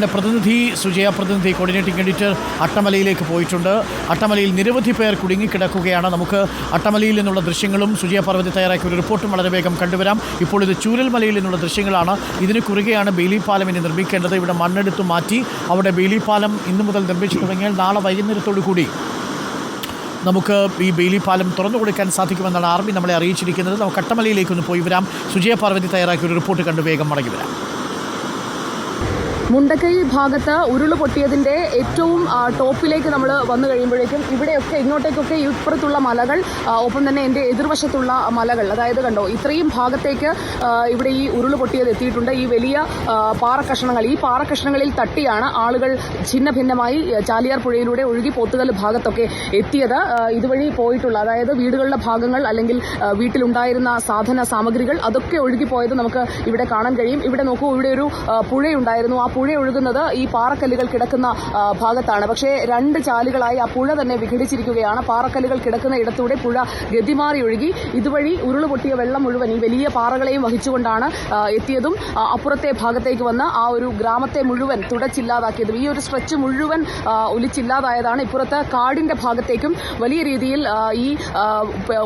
ഞങ്ങളുടെ പ്രതിനിധി coordinating editor അട്ടമലയിലേക്ക് പോയിട്ടുണ്ട്. അട്ടമലയിൽ നിരവധി പേർ കുടുങ്ങിക്കിടക്കുകയാണ്. നമുക്ക് അട്ടമലയിൽ നിന്നുള്ള ദൃശ്യങ്ങളും സുജയ പാർവതി തയ്യാറാക്കിയ ഒരു റിപ്പോർട്ടും വളരെ വേഗം കണ്ടുവരാം. ഇപ്പോൾ ഇത് ചൂരൽമലയിൽ നിന്നുള്ള ദൃശ്യങ്ങളാണ്. ഇതിന് കുറുകെയാണ് ബെയിലി പാലം ഇനി നിർമ്മിക്കേണ്ടത്. ഇവിടെ മണ്ണെടുത്ത് മാറ്റി അവിടെ ബെയിലി പാലം ഇന്നു മുതൽ നിർമ്മിച്ചു തുടങ്ങിയാൽ നാളെ വൈകുന്നേരത്തോടു കൂടി നമുക്ക് ഈ ബെയിലി പാലം തുറന്നു കൊടുക്കാൻ സാധിക്കുമെന്നാണ് ആർമി നമ്മളെ അറിയിച്ചിരിക്കുന്നത്. നമുക്ക് അട്ടമലയിലേക്കൊന്ന് പോയി വരാം. സുജയ പാർവതി തയ്യാറാക്കിയ ഒരു റിപ്പോർട്ട് കണ്ട് വേഗം മടങ്ങി വരാം. മുണ്ടക്കൈ ഭാഗത്ത് ഉരുള് പൊട്ടിയതിൻ്റെ ഏറ്റവും ടോപ്പിലേക്ക് നമ്മൾ വന്നു കഴിയുമ്പോഴേക്കും ഇവിടെയൊക്കെ ഇങ്ങോട്ടേക്കൊക്കെ ഇപ്പുറത്തുള്ള മലകൾ, ഒപ്പം തന്നെ എൻ്റെ എതിർവശത്തുള്ള മലകൾ, അതായത് കണ്ടോ ഇത്രയും ഭാഗത്തേക്ക് ഇവിടെ ഈ ഉരുള് പൊട്ടിയത് എത്തിയിട്ടുണ്ട്. ഈ വലിയ പാറക്കഷണങ്ങൾ, ഈ പാറക്കഷണങ്ങളിൽ തട്ടിയാണ് ആളുകൾ ഛിന്ന ഭിന്നമായി ചാലിയാർ പുഴയിലൂടെ ഒഴുകി പോത്തുകല്ല് ഭാഗത്തൊക്കെ എത്തിയത്. ഇതുവഴി പോയിട്ടുള്ള, അതായത് വീടുകളുടെ ഭാഗങ്ങൾ അല്ലെങ്കിൽ വീട്ടിലുണ്ടായിരുന്ന സാധന സാമഗ്രികൾ അതൊക്കെ ഒഴുകിപ്പോയത് നമുക്ക് ഇവിടെ കാണാൻ കഴിയും. ഇവിടെ നോക്കൂ, ഇവിടെ ഒരു പുഴയുണ്ടായിരുന്നു. ആ പുഴ ഒഴുകുന്നത് ഈ പാറക്കല്ലുകൾ കിടക്കുന്ന ഭാഗത്താണ്. പക്ഷേ രണ്ട് ചാലുകളായി ആ പുഴ തന്നെ വിഘടിച്ചിരിക്കുകയാണ്. പാറക്കല്ലുകൾ കിടക്കുന്ന ഇടത്തൂടെ പുഴ ഗതിമാറി ഒഴുകി ഇതുവഴി ഉരുള് പൊട്ടിയ വെള്ളം മുഴുവൻ ഈ വലിയ പാറകളെയും വഹിച്ചുകൊണ്ടാണ് എത്തിയതും അപ്പുറത്തെ ഭാഗത്തേക്ക് വന്ന് ആ ഒരു ഗ്രാമത്തെ മുഴുവൻ തുടച്ചില്ലാതാക്കിയതും. ഈ ഒരു സ്ട്രെച്ച് മുഴുവൻ ഒലിച്ചില്ലാതായതാണ്. ഇപ്പുറത്ത് കാടിന്റെ ഭാഗത്തേക്കും വലിയ രീതിയിൽ ഈ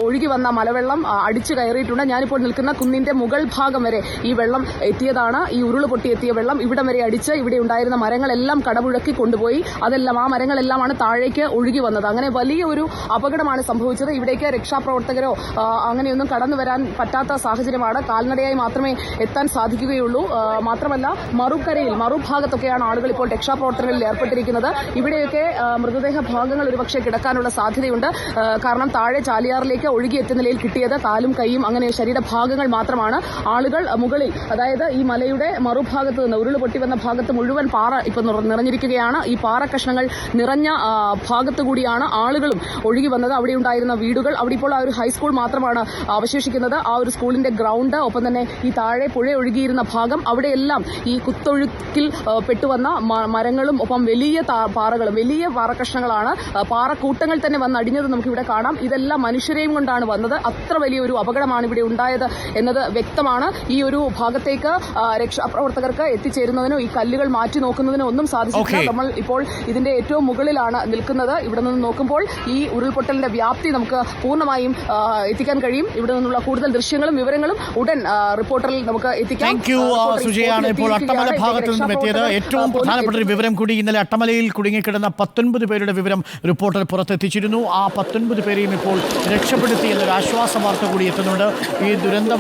ഒഴുകി വന്ന മലവെള്ളം അടിച്ചു കയറിയിട്ടുണ്ട്. ഞാനിപ്പോൾ നിൽക്കുന്ന കുന്നിന്റെ മുകൾ ഭാഗം വരെ ഈ വെള്ളം എത്തിയതാണ്. ഈ ഉരുള് പൊട്ടിയെത്തിയ വെള്ളം ഇവിടം വരെ അടിച്ച് ഇവിടെ ഉണ്ടായിരുന്ന മരങ്ങളെല്ലാം കടപുഴക്കി കൊണ്ടുപോയി. അതെല്ലാം, ആ മരങ്ങളെല്ലാമാണ് താഴേക്ക് ഒഴുകി വന്നത്. അങ്ങനെ വലിയ ഒരു അപകടമാണ് സംഭവിച്ചത്. ഇവിടേക്ക് രക്ഷാപ്രവർത്തകരോ അങ്ങനെയൊന്നും കടന്നു വരാൻ പറ്റാത്ത സാഹചര്യമാണ്. കാൽനടയായി മാത്രമേ എത്താൻ സാധിക്കുകയുള്ളൂ. മാത്രമല്ല മറുകരയിൽ, മറുഭാഗത്തൊക്കെയാണ് ആളുകൾ ഇപ്പോൾ രക്ഷാപ്രവർത്തനങ്ങളിൽ ഏർപ്പെട്ടിരിക്കുന്നത്. ഇവിടെയൊക്കെ മൃതദേഹ ഭാഗങ്ങൾ ഒരുപക്ഷെ കിടക്കാനുള്ള സാധ്യതയുണ്ട്. കാരണം താഴെ ചാലിയാറിലേക്ക് ഒഴുകിയെത്തിയ നിലയിൽ കിട്ടിയത് കാലും കൈയും അങ്ങനെ ശരീരഭാഗങ്ങൾ മാത്രമാണ്. ആളുകൾ മുകളിൽ, അതായത് ഈ മലയുടെ മറുഭാഗത്ത് നിന്ന് ഉരുള് പൊട്ടി വന്ന ഭാഗത്ത് മുഴുവൻ പാറ ഇപ്പൊ നിറഞ്ഞിരിക്കുകയാണ്. ഈ പാറ കഷ്ണങ്ങൾ നിറഞ്ഞ ഭാഗത്തു കൂടിയാണ് ആളുകളും ഒഴുകി വന്നത്. അവിടെ ഉണ്ടായിരുന്ന വീടുകൾ, അവിടെ ഇപ്പോൾ ആ ഒരു ഹൈസ്കൂൾ മാത്രമാണ് അവശേഷിക്കുന്നത്. ആ ഒരു സ്കൂളിന്റെ ഗ്രൗണ്ട്, ഒപ്പം തന്നെ ഈ താഴെ പുഴ ഒഴുകിയിരുന്ന ഭാഗം, അവിടെയെല്ലാം ഈ കുത്തൊഴുക്കിൽ പെട്ടുവന്ന മരങ്ങളും ഒപ്പം വലിയ പാറകളും, വലിയ പാറക്കഷ്ണങ്ങളാണ്, പാറക്കൂട്ടങ്ങൾ തന്നെ വന്ന് അടിഞ്ഞത് നമുക്കിവിടെ കാണാം. ഇതെല്ലാം മനുഷ്യരെയും കൊണ്ടാണ് വന്നത്. അത്ര വലിയൊരു അപകടമാണ് ഇവിടെ ഉണ്ടായത് എന്നത് വ്യക്തമാണ്. ഈ ഒരു ഭാഗത്തേക്ക് രക്ഷാപ്രവർത്തകർക്ക് എത്തിച്ചേരുന്നതിനോ ഈ കല്ലുകൾ മാറ്റി നോക്കുന്നതിനോ ഒന്നും സാധിച്ചിട്ടില്ല. നമ്മൾ ഇപ്പോൾ ഇതിന്റെ ഏറ്റവും മുകളിലാണ് നിൽക്കുന്നത്. ഇവിടെ നിന്ന് നോക്കുമ്പോൾ ഈ ഉരുൾപൊട്ടലിന്റെ വ്യാപ്തി നമുക്ക് പൂർണ്ണമായും എത്തിക്കാൻ കഴിയും. ഇവിടെ നിന്നുള്ള കൂടുതൽ ദൃശ്യങ്ങളും വിവരങ്ങളും ഉടൻ റിപ്പോർട്ടറിൽ നമുക്ക് എത്തിക്കാം. സുജയാണ് ഇപ്പോൾ അട്ടമല ഭാഗത്ത് നിന്നും എത്തിയത്. ഏറ്റവും പ്രധാനപ്പെട്ട ഒരു വിവരം കൂടി, ഇന്നലെ അട്ടമലയിൽ കുടുങ്ങിക്കിടന്ന 19 പേരുടെ വിവരം റിപ്പോർട്ടർ പുറത്തെത്തിച്ചിരുന്നു. ആ 19 പേരെയും ഇപ്പോൾ രക്ഷപ്പെടുത്തി എന്നൊരു ആശ്വാസ വാർത്ത കൂടി എത്തുന്നുണ്ട്. ഈ ദുരന്ത